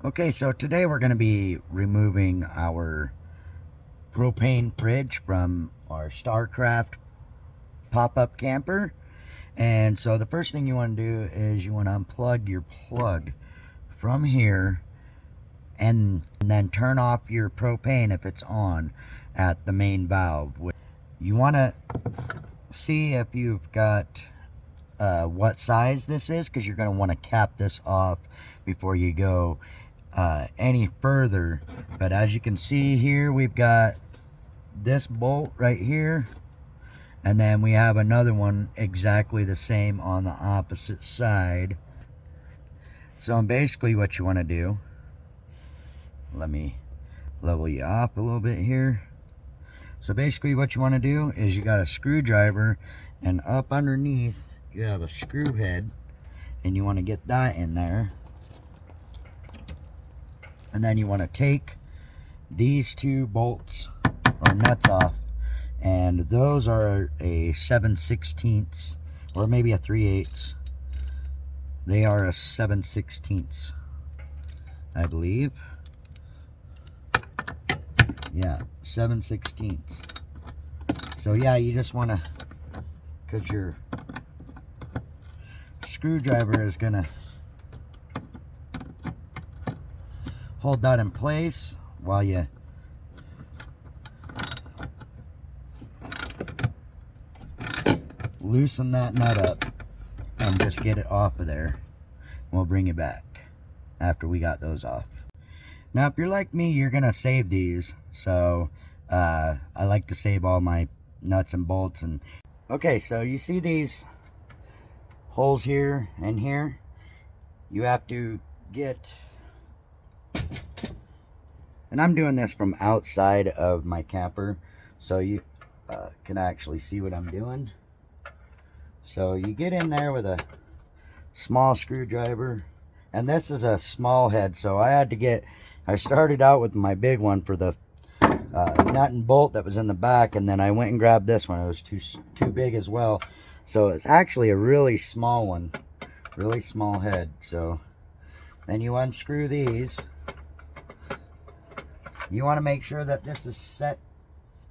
Okay, so today we're going to be removing our propane fridge from our StarCraft pop-up camper. And so the first thing you want to do is you want to unplug your plug from here and then turn off your propane if it's on at the main valve. You want to see if you've got what size this is, because you're going to want to cap this off before you go any further. But as you can see here, we've got this bolt right here, and then we have another one exactly the same on the opposite side. So basically what you want to do, let me level you off a little bit here. So basically what you want to do is you got a screwdriver, and up underneath you have a screw head, and you want to get that in there. And then you want to take these two bolts or nuts off, and those are a 7/16 or maybe a 3/8. They are a 7/16, I believe. Yeah, 7/16. So yeah, you just want to, because your screwdriver is gonna hold that in place while you loosen that nut up and just get it off of there. We'll bring it back after we got those off. Now if you're like me, you're gonna save these, so I like to save all my nuts and bolts. And okay, so you see these holes here and here, you have to get, and I'm doing this from outside of my camper so you can actually see what I'm doing. So you get in there with a small screwdriver, and this is a small head, so I started out with my big one for the nut and bolt that was in the back, and then I went and grabbed this one. It was too big as well, so it's actually a really small one, really small head. So then you unscrew these. You want to make sure that this is set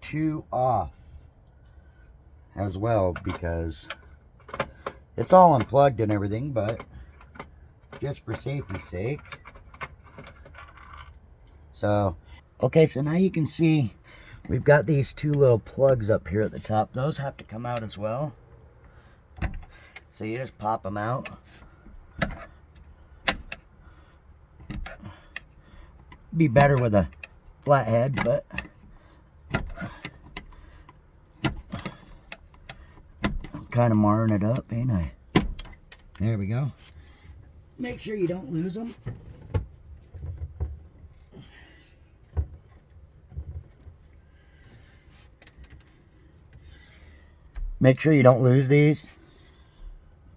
to off as well, because it's all unplugged and everything, but just for safety's sake. So, okay, so now you can see we've got these two little plugs up here at the top. Those have to come out as well. So you just pop them out. Be better with a flat head, but I'm kind of marring it up, ain't I? There we go. Make sure you don't lose them. Make sure you don't lose these.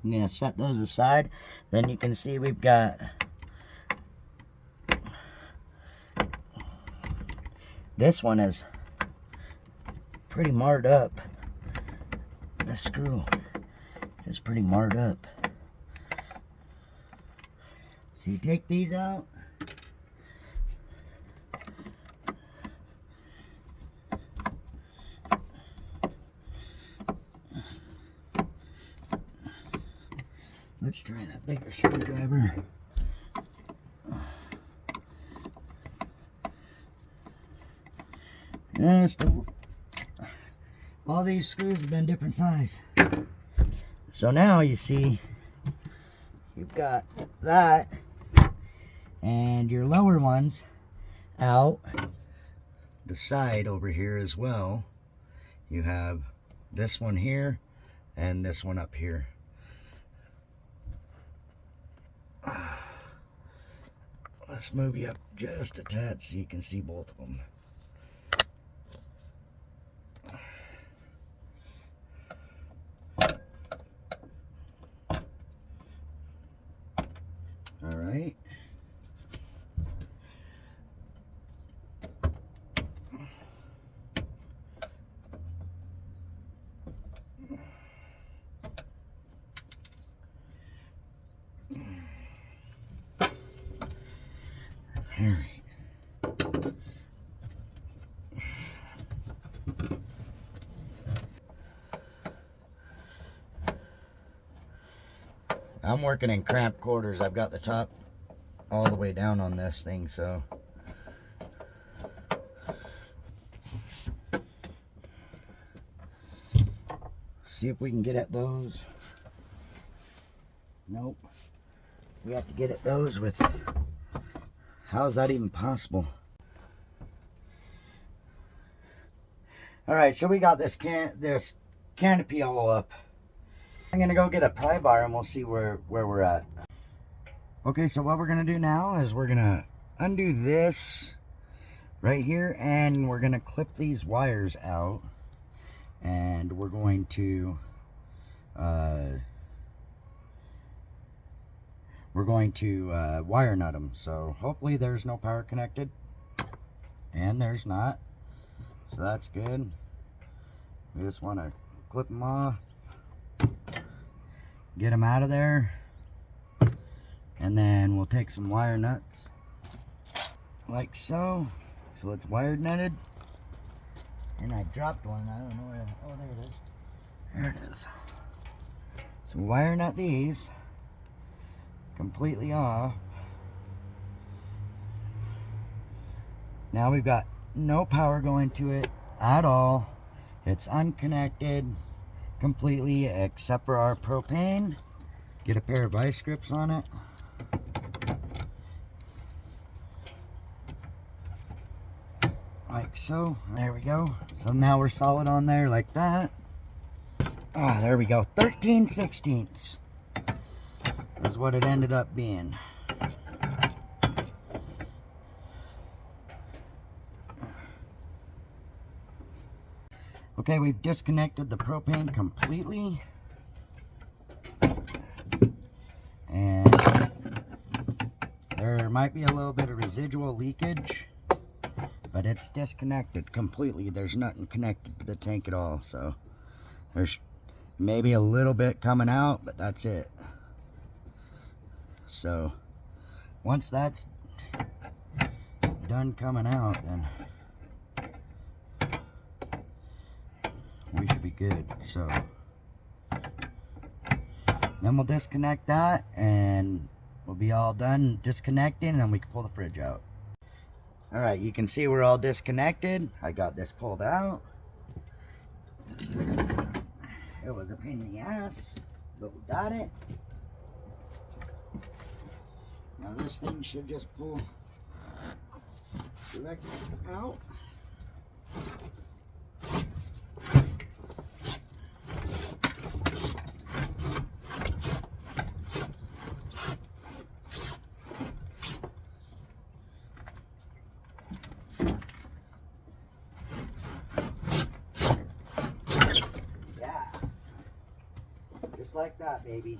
I'm going to set those aside. Then you can see we've got this one is pretty marred up. The screw is pretty marred up. So you take these out. Let's try that bigger screwdriver. All these screws have been different size. So now you see you've got that and your lower ones out the side over here as well. You have this one here and this one up here. Let's move you up just a tad so you can see both of them. All right. Alright. I'm working in cramped quarters. I've got the top all the way down on this thing, so see if we can get at those. Nope. We have to get at those with... How is that even possible? Alright, so we got this canopy all up. I'm gonna go get a pry bar and we'll see where we're at. Okay, so what we're gonna do now is we're gonna undo this right here and we're gonna clip these wires out, and we're going to wire nut them. So hopefully there's no power connected, and there's not, so that's good. We just want to clip them off, get them out of there, and then we'll take some wire nuts like so. So it's wired nutted, and I dropped one. I don't know where. Oh, there it is. There it is. So wire nut these completely off. Now we've got no power going to it at all. It's unconnected completely except for our propane. Get a pair of vice grips on it. Like so. There we go. So now we're solid on there like that. Ah, there we go. 13/16 is what it ended up being. Okay, we've disconnected the propane completely. And there might be a little bit of residual leakage, but it's disconnected completely. There's nothing connected to the tank at all. So there's maybe a little bit coming out, but that's it. So once that's done coming out, then we should be good. So then we'll disconnect that and we'll be all done disconnecting, and then we can pull the fridge out. All right, you can see we're all disconnected. I got this pulled out. It was a pain in the ass, but we got it. Now this thing should just pull directly out. Just like that, baby.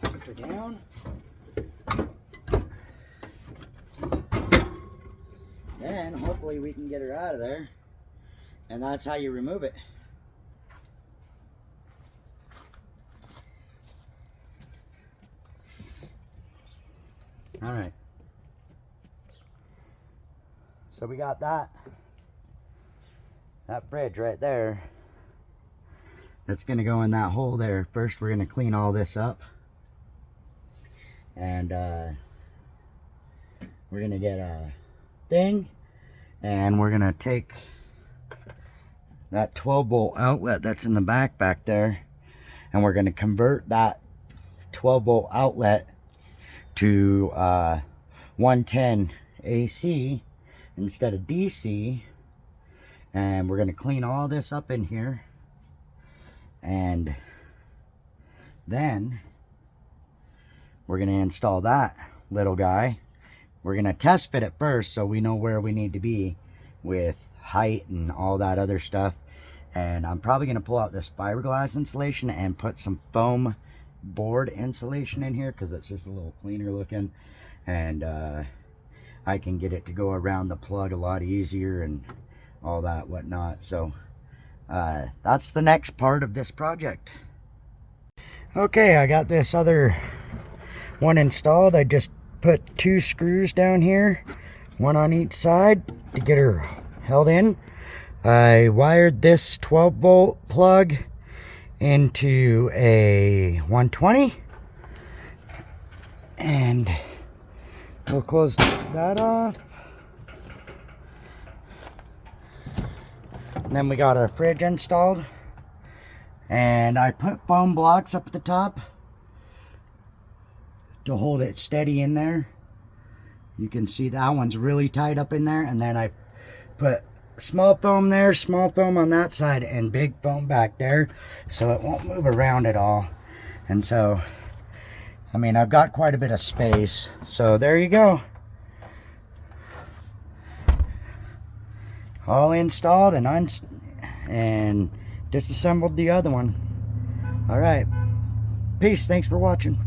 Put her down. And hopefully we can get her out of there. And that's how you remove it. Alright. So we got that fridge right there. That's going to go in that hole there. First we're going to clean all this up. And we're going to get a thing. And we're going to take that 12-volt outlet that's in the back there. And we're going to convert that 12-volt outlet to 110 AC instead of DC. And we're going to clean all this up in here. And then we're going to install that little guy. We're going to test fit it first so we know where we need to be with height and all that other stuff. And I'm probably going to pull out this fiberglass insulation and put some foam board insulation in here because it's just a little cleaner looking. And I can get it to go around the plug a lot easier and all that whatnot. So that's the next part of this project. Okay, I got this other one installed. I just put 2 screws down here, one on each side to get her held in. I wired this 12-volt plug into a 120, and we'll close that off. And then we got our fridge installed, and I put foam blocks up at the top to hold it steady in there. You can see that one's really tight up in there, and then I put small foam there, small foam on that side, and big foam back there, so it won't move around at all. And so, I mean, I've got quite a bit of space. So there you go. All installed and disassembled the other one. All right. Peace. Thanks for watching.